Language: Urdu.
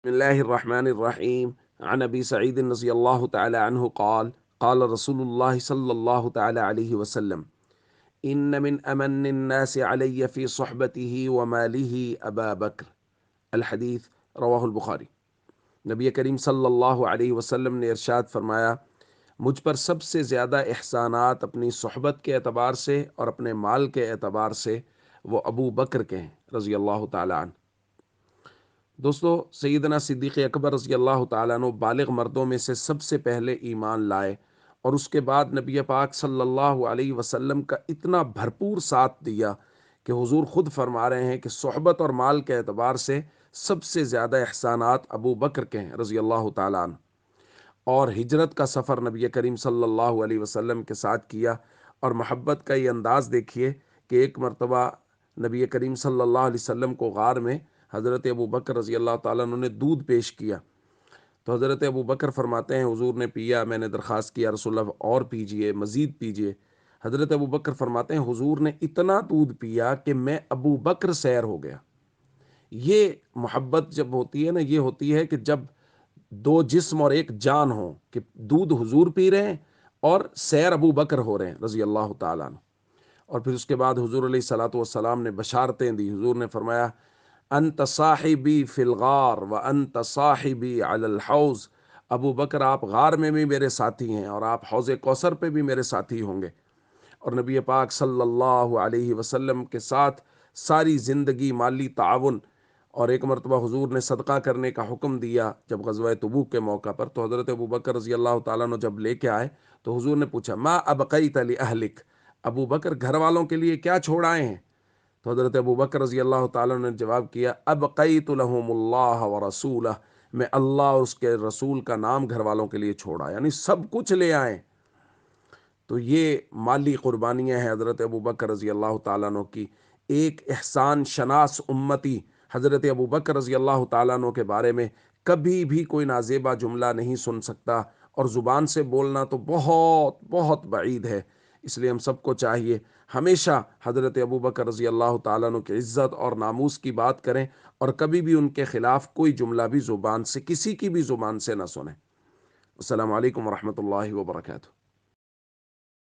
الله الرحمن الرحيم عن أبي سعيد رضي الله تعالى عنه قال قال رسول الله صلى الله تعالى عليه وسلم إن من أمن الناس علي في صحبته وماله أبا بكر الحدیث رواہ البخاری۔ نبی کریم صلی اللہ علیہ وسلم نے ارشاد فرمایا، مجھ پر سب سے زیادہ احسانات اپنی صحبت کے اعتبار سے اور اپنے مال کے اعتبار سے وہ ابو بکر کے ہیں رضی اللہ تعالیٰ عنہ۔ دوستو، سیدنا صدیق اکبر رضی اللہ تعالیٰ عنہ بالغ مردوں میں سے سب سے پہلے ایمان لائے، اور اس کے بعد نبی پاک صلی اللہ علیہ وسلم کا اتنا بھرپور ساتھ دیا کہ حضور خود فرما رہے ہیں کہ صحبت اور مال کے اعتبار سے سب سے زیادہ احسانات ابو بکر کے ہیں رضی اللہ تعالیٰ عنہ۔ اور ہجرت کا سفر نبی کریم صلی اللہ علیہ وسلم کے ساتھ کیا، اور محبت کا یہ انداز دیکھیے کہ ایک مرتبہ نبی کریم صلی اللہ علیہ وسلم کو غار میں حضرت ابو بکر رضی اللہ تعالیٰ عنہ نے دودھ پیش کیا، تو حضرت ابو بکر فرماتے ہیں حضور نے پیا، میں نے درخواست کیا رسول اللہ اور پیجئے، مزید پیجئے۔ حضرت ابو بکر فرماتے ہیں حضور نے اتنا دودھ پیا کہ میں ابو بکر سیر ہو گیا۔ یہ محبت جب ہوتی ہے نا، یہ ہوتی ہے کہ جب دو جسم اور ایک جان ہو، کہ دودھ حضور پی رہے ہیں اور سیر ابو بکر ہو رہے ہیں رضی اللہ تعالیٰ عنہ۔ اور پھر اس کے بعد حضور علیہ الصلوۃ والسلام نے بشارتیں دی۔ حضور نے فرمایا، انت صاحبی فی الغار وانت صاحبی علی الحوض، ابو بکر آپ غار میں بھی میرے ساتھی ہیں اور آپ حوض کوثر پہ بھی میرے ساتھی ہوں گے۔ اور نبی پاک صلی اللہ علیہ وسلم کے ساتھ ساری زندگی مالی تعاون، اور ایک مرتبہ حضور نے صدقہ کرنے کا حکم دیا جب غزوہ تبوک کے موقع پر، تو حضرت ابو بکر رضی اللہ تعالیٰ عنہ جب لے کے آئے تو حضور نے پوچھا، ما ابقیت لأہلک، ابو بکر گھر والوں کے لیے کیا چھوڑ آئے ہیں؟ تو حضرت ابو بکر رضی اللہ تعالیٰ عنہ نے جواب کیا، ابقیت لہم اللہ ورسولہ، میں اللہ اور اس کے رسول کا نام گھر والوں کے لیے چھوڑا، یعنی سب کچھ لے آئے۔ تو یہ مالی قربانیاں ہیں حضرت ابو بکر رضی اللہ تعالیٰ عنہ کی۔ ایک احسان شناس امتی حضرت ابو بکر رضی اللہ تعالیٰ عنہ کے بارے میں کبھی بھی کوئی نازیبا جملہ نہیں سن سکتا، اور زبان سے بولنا تو بہت بہت بعید ہے۔ اس لیے ہم سب کو چاہیے ہمیشہ حضرت ابو بکر رضی اللہ تعالیٰ عنہ کی عزت اور ناموس کی بات کریں، اور کبھی بھی ان کے خلاف کوئی جملہ بھی زبان سے، کسی کی بھی زبان سے نہ سنیں۔ السلام علیکم ورحمۃ اللہ وبرکاتہ۔